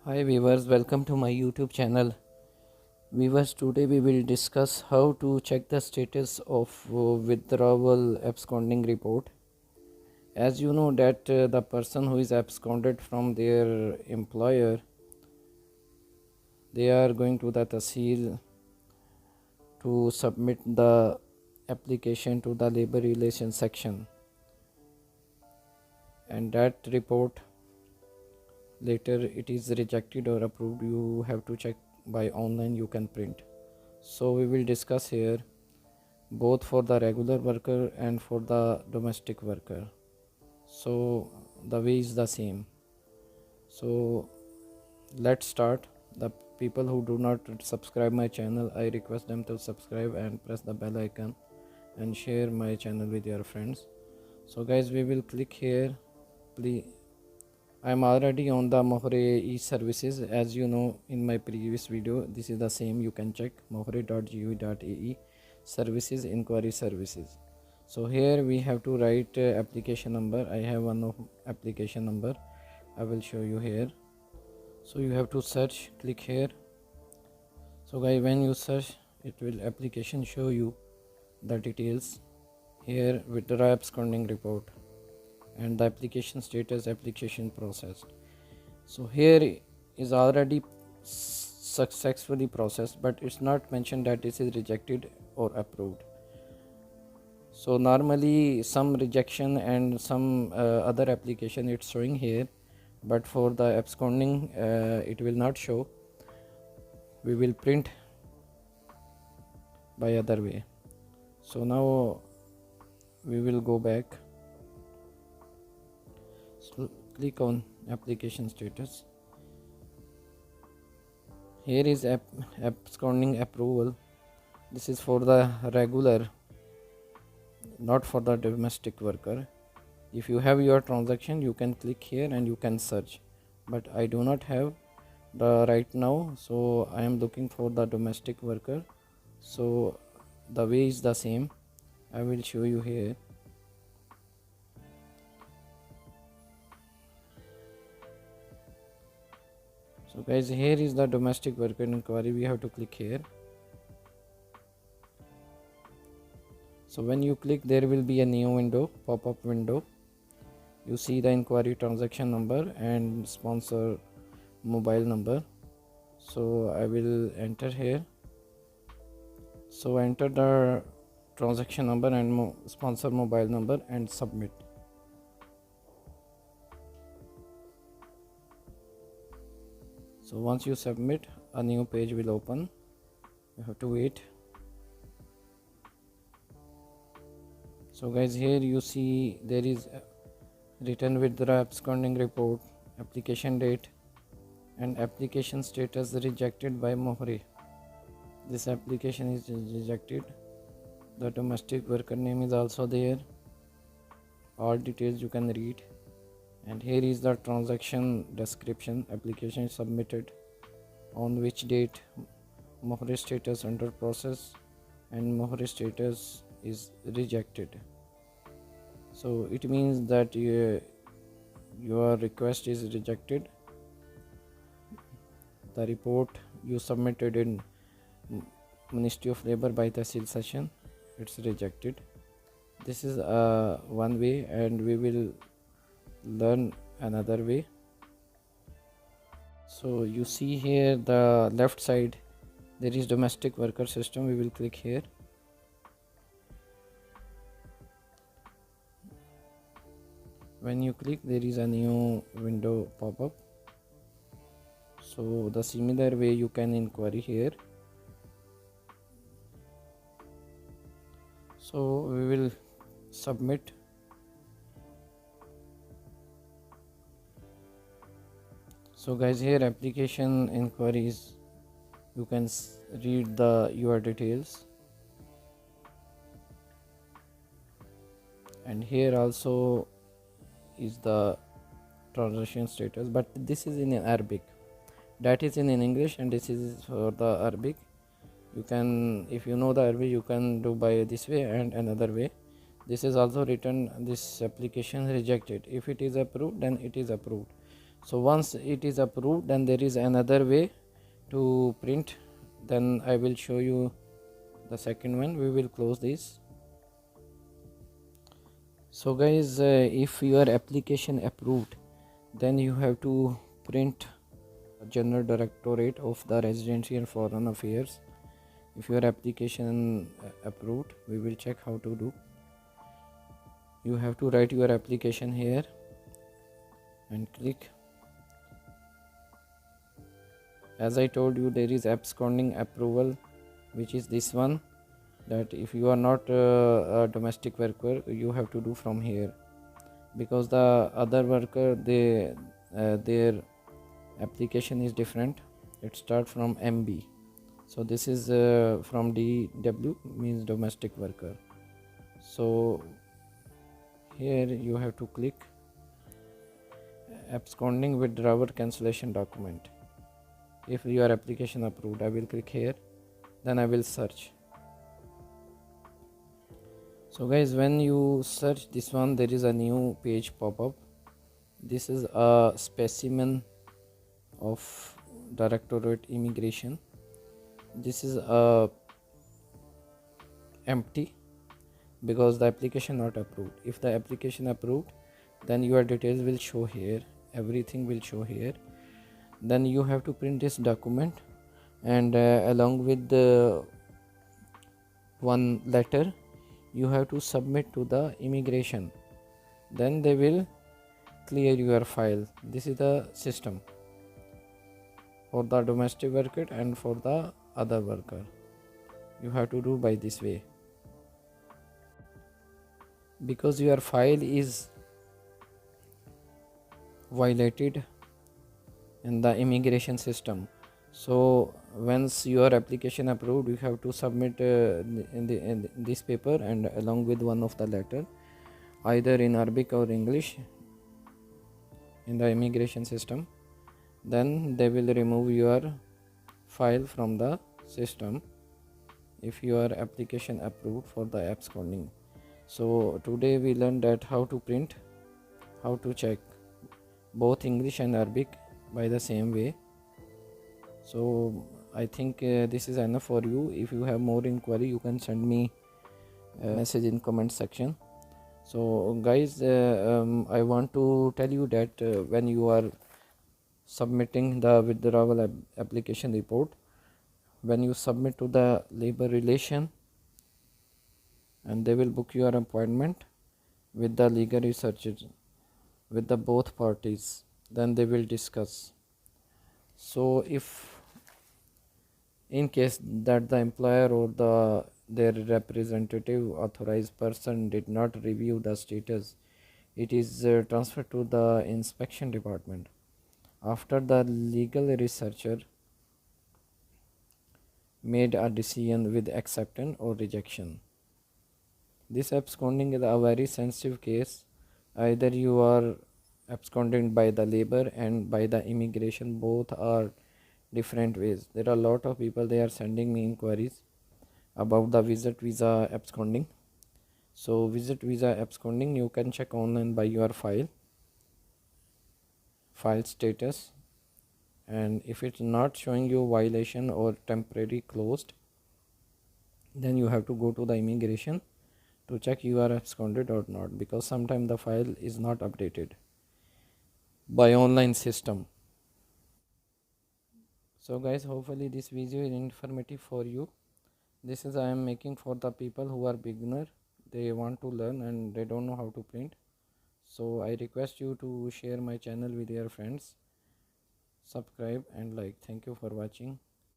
Hi viewers, welcome to my YouTube channel. Viewers, today we will discuss how to check the status of withdrawal absconding report. As you know that the person who is absconded from their employer, they are going to the Tahsil to submit the application to the labor relations section, and that report later it is rejected or approved. You have to check by online, you can print. So we will discuss here both for the regular worker and for the domestic worker. So the way is the same. So let's start. The people who do not subscribe my channel, I request them to subscribe and press the bell icon and share my channel with your friends. So guys, we will click here. Please, I'm already on the Mohre e-services. As you know in my previous video, this is the same. You can check mohre.gov.ae services, inquiry services. So here we have to write application number. I have one of application number. I will show you here. So you have to search, click here. So guys, when you search, it will application show you the details. Here withdraw absconding report and the application status, application processed. So here is already successfully processed, but it's not mentioned that this is rejected or approved. So normally some rejection and some other application it's showing here, but for the absconding it will not show. We will print by other way. So now we will go back. So click on application status. Here is absconding approval. This is for the regular, not for the domestic worker. If you have your transaction, you can click here and you can search, but I do not have the right now, so I am looking for the domestic worker. So the way is the same. I will show you here. So guys, here is the domestic worker inquiry. We have to click here. So when you click, there will be a new window, pop-up window. You see the inquiry transaction number and sponsor mobile number. So I will enter here. So enter the transaction number and sponsor mobile number and submit. So once you submit, a new page will open. You have to wait. So guys, here you see there is written withdraw absconding report, application date and application status rejected by Mohre. This application is rejected. The domestic worker name is also there. All details you can read. And here is the transaction description. Application is submitted, on which date, Mohre status under process, and Mohre status is rejected. So it means that your request is rejected. The report you submitted in Ministry of Labor by Tahsil session, it's rejected. This is one way, and we will learn another way. So you see here the left side, there is domestic worker system. We will click here. When you click, there is a new window pop up. So the similar way you can inquiry here. So we will submit. So guys, here application inquiries, you can read your details, and here also is the transaction status, but this is in Arabic, that is in English, and this is for the Arabic. You can, if you know the Arabic, you can do by this way and another way. This is also written, this application rejected. If it is approved, then it is approved. So once it is approved, then there is another way to print. Then I will show you the second one. We will close this. So guys, if your application approved, then you have to print General Directorate of the Residency and Foreign Affairs. If your application approved, we will check how to do. You have to write your application here and click. As I told you, there is absconding approval, which is this one, that if you are not a domestic worker, you have to do from here, because the other worker, their application is different. It starts from MB. So this is from DW, means domestic worker. So here you have to click absconding withdrawal cancellation document. If your application approved, I will click here, then I will search. So guys, when you search this one, there is a new page pop up. This is a specimen of Directorate Immigration. This is empty because the application not approved. If the application approved, then your details will show here, everything will show here. Then you have to print this document, and along with the one letter, you have to submit to the immigration. Then they will clear your file. This is the system for the domestic worker and for the other worker. You have to do by this way, because your file is violated in the immigration system. So once your application approved, you have to submit in this paper, and along with one of the letter, either in Arabic or English, in the immigration system. Then they will remove your file from the system if your application approved for the absconding. So today we learned that how to print, how to check both English and Arabic by the same way. So I think this is enough for you. If you have more inquiry, you can send me a message in comment section. So guys, I want to tell you that when you are submitting the withdrawal application report, when you submit to the labor relation, and they will book your appointment with the legal researchers, with the both parties, then they will discuss. So if in case that the employer or their representative authorized person did not review the status, it is transferred to the inspection department. After the legal researcher made a decision with acceptance or rejection. This absconding is a very sensitive case. Either you are absconded by the labor and by the immigration, both are different ways. There are a lot of people, they are sending me inquiries about the visit visa absconding. So visit visa absconding, you can check online by your file status, and if it's not showing you violation or temporary closed, then you have to go to the immigration to check you are absconded or not, because sometimes the file is not updated by online system. So guys, hopefully this video is informative for you. This is I am making for the people who are beginner, they want to learn and they don't know how to print. So I request you to share my channel with your friends, subscribe and like. Thank you for watching.